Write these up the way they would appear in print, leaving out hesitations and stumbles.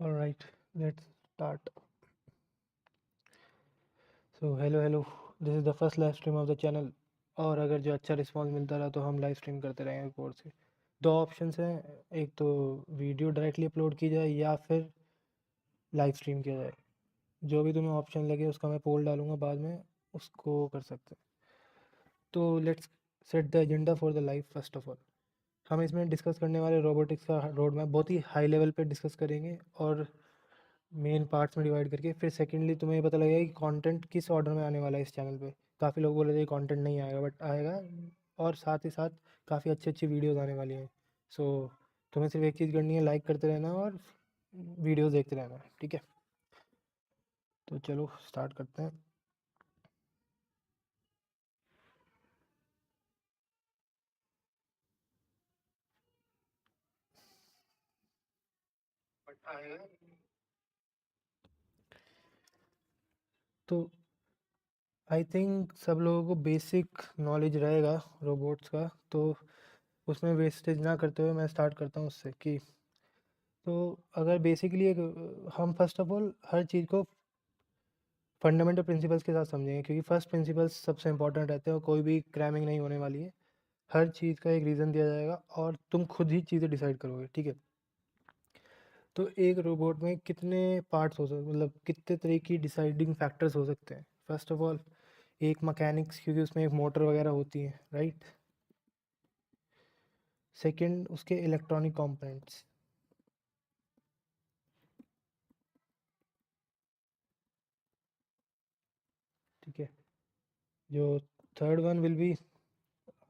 All right, let's start. So hello, this is the first live stream of the channel. और अगर जो अच्छा response मिलता रहा तो हम लाइव स्ट्रीम करते रहेंगे कोर्स से। दो ऑप्शंस हैं, एक तो वीडियो डायरेक्टली अपलोड की जाए या फिर लाइव स्ट्रीम किया जाए। जो भी तुम्हें ऑप्शन लगे उसका मैं पोल डालूंगा बाद में, उसको कर सकते हैं। तो let's set the agenda for the live. First of all हम इसमें डिस्कस करने वाले रोबोटिक्स का रोड मैप बहुत ही हाई लेवल पे डिस्कस करेंगे और मेन पार्ट्स में डिवाइड करके। फिर सेकेंडली तुम्हें ये पता लगेगा कि कंटेंट किस ऑर्डर में आने वाला है इस चैनल पे। काफ़ी लोग बोल रहे थे कंटेंट नहीं आएगा, बट आएगा। और साथ ही साथ काफ़ी अच्छी अच्छी वीडियोस आने वाली हैं। सो तुम्हें सिर्फ एक चीज़ करनी है, लाइक करते रहना और वीडियोस देखते रहना, ठीक है। तो चलो स्टार्ट करते हैं। बट आएगा। तो आई थिंक सब लोगों को बेसिक नॉलेज रहेगा रोबोट्स का, तो उसमें वेस्टेज ना करते हुए मैं स्टार्ट करता हूँ उससे कि तो अगर बेसिकली एक हम फर्स्ट ऑफ ऑल हर चीज़ को फंडामेंटल प्रिंसिपल्स के साथ समझेंगे, क्योंकि फर्स्ट प्रिंसिपल्स सबसे इंपॉर्टेंट रहते हैं और कोई भी क्रैमिंग नहीं होने वाली है। हर चीज़ का एक रीज़न दिया जाएगा और तुम खुद ही चीज़ें डिसाइड करोगे, ठीक है। तो एक रोबोट में कितने पार्ट्स हो सकते, मतलब कितने तरह की डिसाइडिंग फैक्टर्स हो सकते हैं। फर्स्ट ऑफ ऑल एक मैकेनिक्स, क्योंकि उसमें एक मोटर वगैरह होती है, राइट। सेकंड उसके इलेक्ट्रॉनिक कंपोनेंट्स, ठीक है। जो थर्ड वन विल बी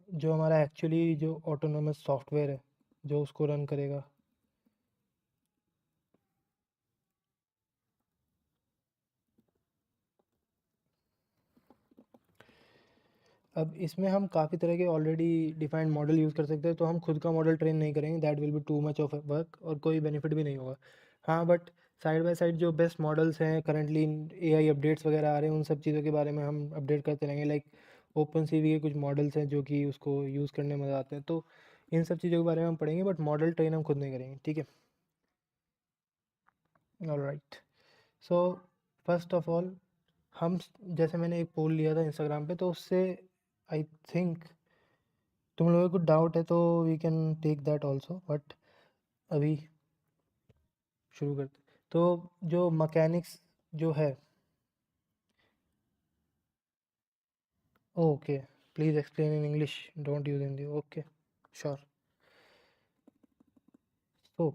जो हमारा एक्चुअली जो ऑटोनोमस सॉफ्टवेयर है जो उसको रन करेगा। अब इसमें हम काफ़ी तरह के ऑलरेडी डिफाइंड मॉडल यूज़ कर सकते हैं, तो हम खुद का मॉडल ट्रेन नहीं करेंगे, that will be too much of work और कोई बेनिफिट भी नहीं होगा। हाँ, बट साइड बाय साइड जो बेस्ट मॉडल्स हैं करंटली, एआई अपडेट्स वगैरह आ रहे हैं, उन सब चीज़ों के बारे में हम अपडेट करते रहेंगे। लाइक ओपन सीवी के कुछ मॉडल्स हैं जो कि उसको यूज़ करने में मज़ा आते हैं, तो इन सब चीज़ों के बारे में हम पढ़ेंगे, बट मॉडल ट्रेन हम खुद नहीं करेंगे, ठीक है। Alright, so first of all हम जैसे मैंने एक पोल लिया था इंस्टाग्राम पे, तो उससे आई थिंक तुम लोगों को डाउट है, तो we can take that also, but अभी शुरू करते। तो जो मैकेनिक्स जो है, okay, please explain in English, don't use Hindi, okay, sure. So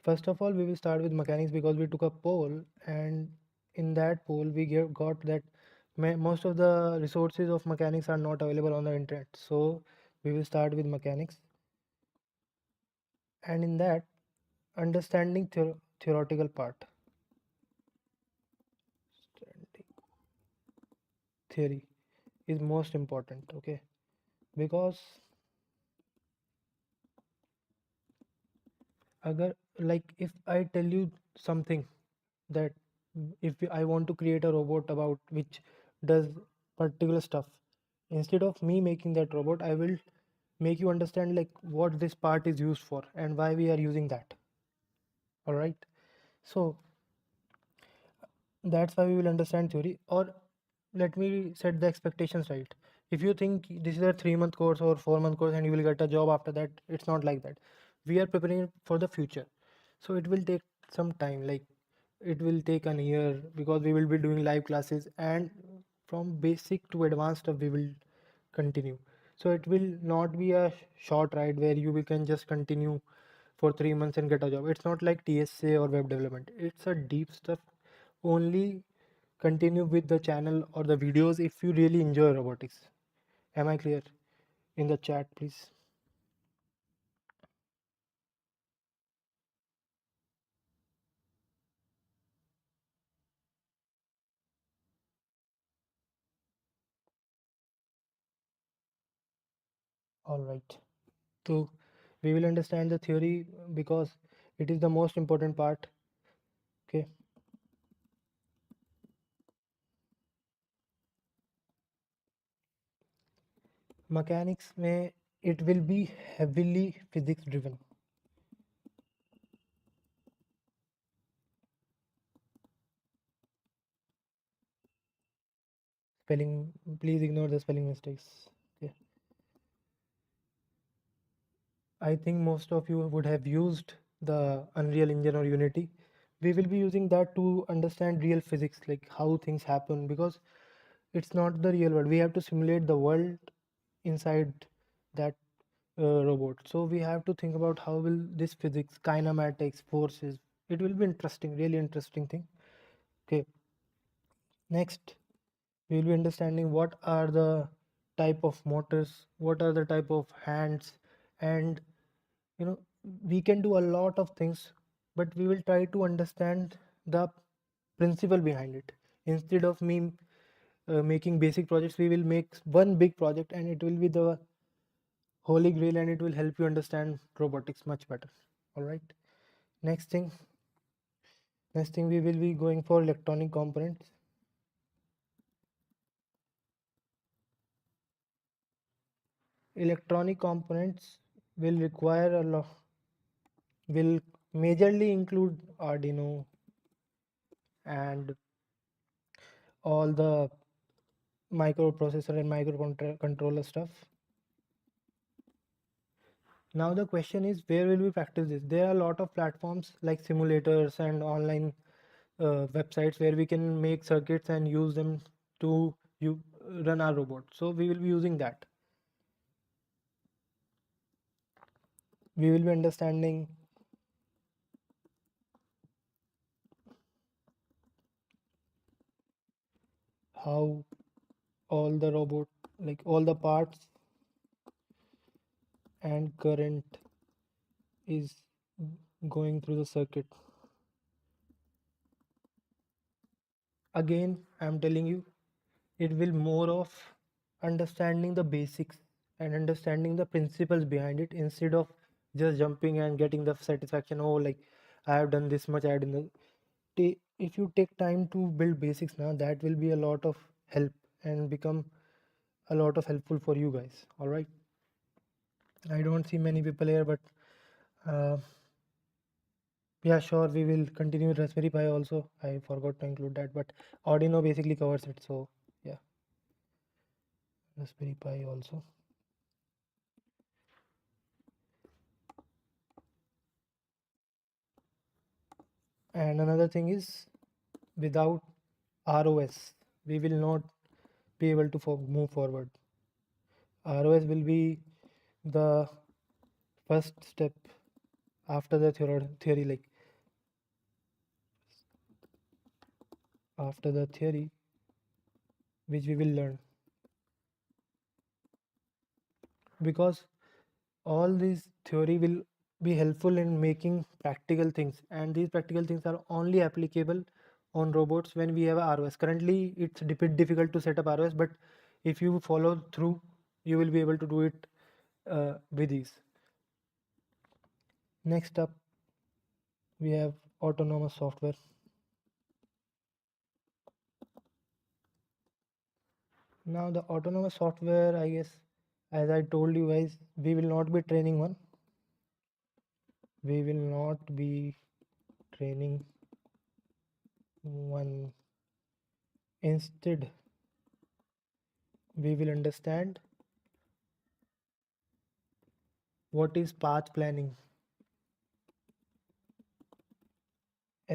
first of all we will start with mechanics because we took a poll, and in that poll we got that most of the resources of mechanics are not available on the internet, so we will start with mechanics. And in that, understanding theoretical part, understanding theory is most important, okay, because agar, like if I tell you something that if I want to create a robot about which does particular stuff, instead of me making that robot, I will make you understand like what this part is used for and why we are using that. All right, so that's why we will understand theory. Or let me set the expectations right. If you think this is a 3 month course or 4 month course and you will get a job after that, it's not like that. We are preparing for the future, so it will take some time, like it will take an year, because we will be doing live classes and from basic to advanced stuff we will continue. So it will not be a short ride where you can just continue for 3 months and get a job. It's not like TSA or web development, it's a deep stuff. Only continue with the channel or the videos if you really enjoy robotics. Am I clear? In the chat, please. All right. So we will understand the theory because it is the most important part. Okay. Mechanics may it will be heavily physics driven. Spelling, please ignore the spelling mistakes. Okay. I think most of you would have used the Unreal Engine or Unity. We will be using that to understand real physics, like how things happen, because it's not the real world. We have to simulate the world inside that robot. So we have to think about how will this physics, kinematics, forces. It will be interesting, really interesting thing. Okay. Next, we will be understanding what are the type of motors, what are the type of hands, and you know we can do a lot of things, but we will try to understand the principle behind it. Instead of me making basic projects, we will make one big project, and it will be the holy grail, and it will help you understand robotics much better. All right. Next thing, we will be going for electronic components. Electronic components will require a lot, will majorly include Arduino and all the microprocessor and microcontroller stuff. Now the question is, where will we practice this? There are a lot of platforms like simulators and online websites where we can make circuits and use them to run our robot. So we will be using that. We will be understanding how all the robot, like all the parts and current is going through the circuit. Again, I'm telling you, it will more of understanding the basics and understanding the principles behind it, instead of just jumping and getting the satisfaction, oh, like I have done this much, I have done if you take time to build basics now, that will be a lot of help and become a lot of helpful for you guys. All right. I don't see many people here, but uh, yeah, sure, we will continue with Raspberry Pi also. I forgot to include that, but Arduino basically covers it, so yeah, Raspberry Pi also. And another thing is, without ROS, we will not be able to move forward. ROS will be the first step after the theory, like after the theory, which we will learn, because all this theory will be helpful in making practical things, and these practical things are only applicable on robots when we have a ROS. Currently it's a bit difficult to set up ROS, but if you follow through, you will be able to do it with ease. Next up, we have autonomous software. Now the autonomous software, I guess, as I told you guys, we will not be training one. We will not be training one. Instead, we will understand what is path planning,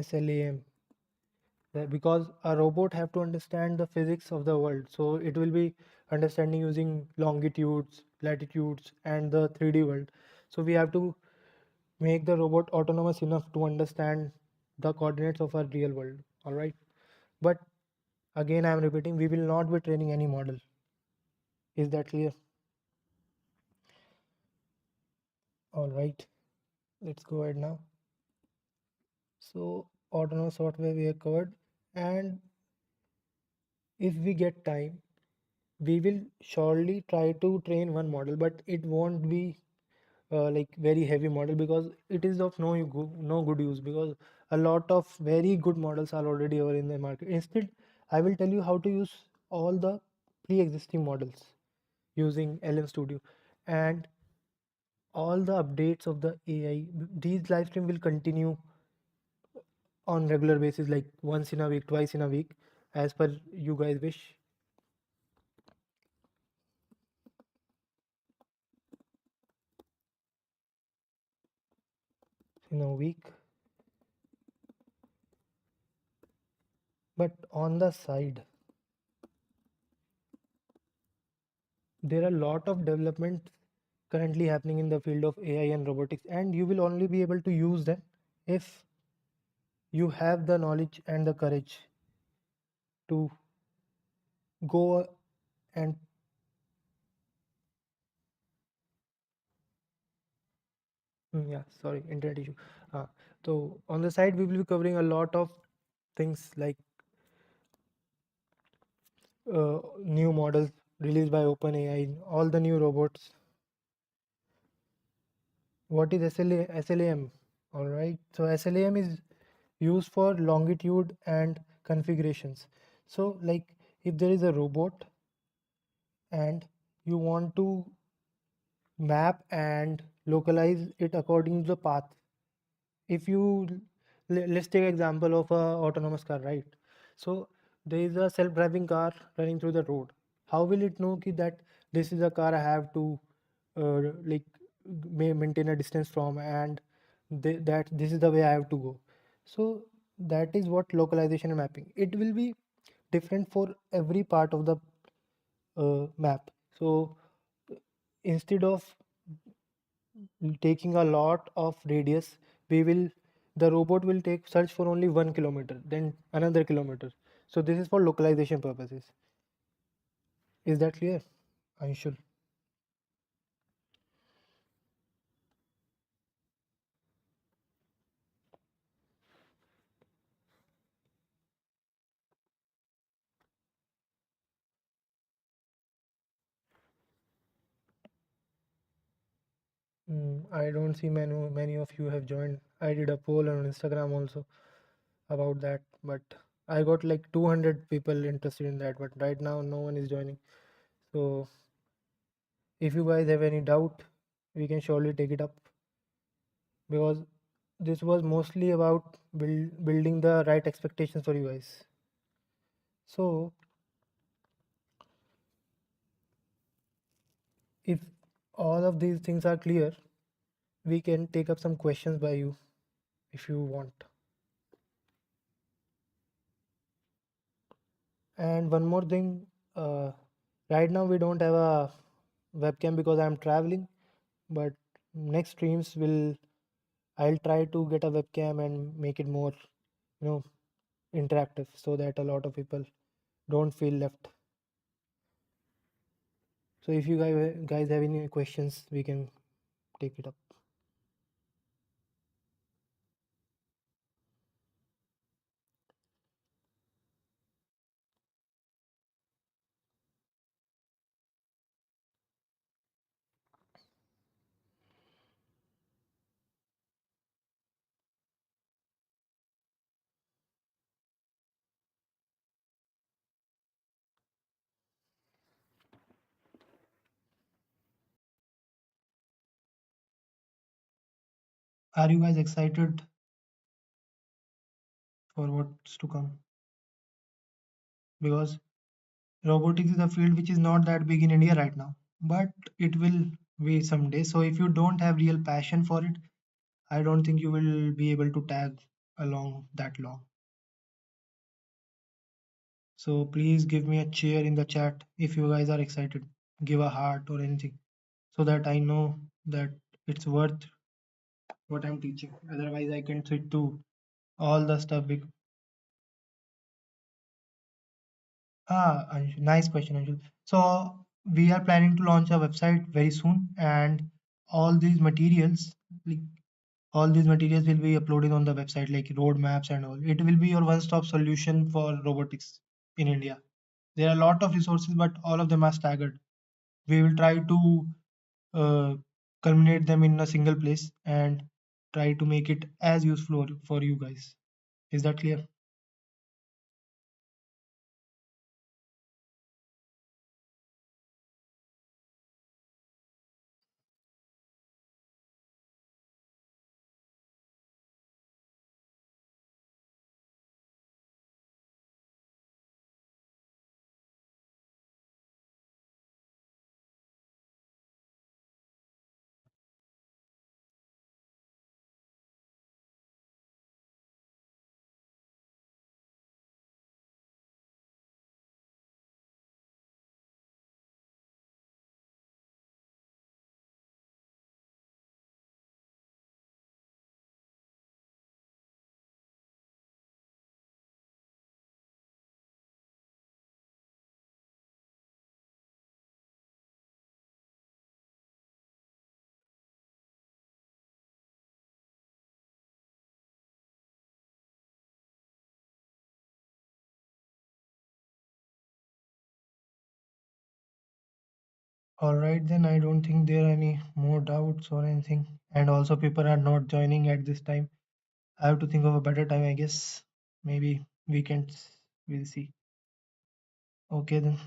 SLAM. Because a robot have to understand the physics of the world, so it will be understanding using longitudes, latitudes, and the 3D world. So we have to make the robot autonomous enough to understand the coordinates of our real world. All right. But again, I am repeating, we will not be training any model. Is that clear? All right. Let's go ahead now. So autonomous software we have covered, and if we get time, we will surely try to train one model, but it won't be like very heavy model, because it is of no good use, because a lot of very good models are already over in the market. Instead, I will tell you how to use all the pre-existing models using LM Studio, and all the updates of the AI. These live stream will continue on regular basis, like once in a week, twice in a week, as per you guys wish. in a week. But on the side, there are a lot of development currently happening in the field of AI and robotics, and you will only be able to use them if you have the knowledge and the courage to go and yeah, sorry, internet issue. uh, so on the side we will be covering a lot of things like new models released by OpenAI, all the new robots. What is SLAM? All right. So SLAM is used for longitude and configurations. So like if there is a robot and you want to map and localize it according to the path. If you let's take example of a autonomous car, right? So there is a self-driving car running through the road. How will it know that this is a car I have to like may maintain a distance from, and that this is the way I have to go? So that is what localization and mapping. It will be different for every part of the map. So instead of taking a lot of radius, we will the robot will take search for only 1 kilometer, then another kilometer. So this is for localization purposes. Is that clear, Anshul? I don't see many of you have joined. I did a poll on Instagram also about that, but I got like 200 people interested in that, but right now no one is joining. So if you guys have any doubt, we can surely take it up, because this was mostly about building the right expectations for you guys. So if all of these things are clear, we can take up some questions by you if you want. And one more thing, right now we don't have a webcam because I'm traveling, but next streams will I'll try to get a webcam and make it more, you know, interactive so that a lot of people don't feel left. So if you guys have any questions, we can take it up. Are you guys excited for what's to come? Because robotics is a field which is not that big in India right now, but it will be someday. So if you don't have real passion for it, I don't think you will be able to tag along that long. So please give me a cheer in the chat if you guys are excited. Give a heart or anything so that I know that it's worth what I'm teaching. Otherwise, I can switch to all the stuff. Nice question, Anshul. So we are planning to launch a website very soon, and all these materials, like all these materials, will be uploaded on the website, like roadmaps and all. It will be your one-stop solution for robotics in India. There are a lot of resources, but all of them are staggered. We will try to uh, culminate them in a single place and try to make it as useful for you guys. Is that clear? All right, then I don't think there are any more doubts or anything. And also, people are not joining at this time. I have to think of a better time, I guess. Maybe weekends. We'll see. Okay, then.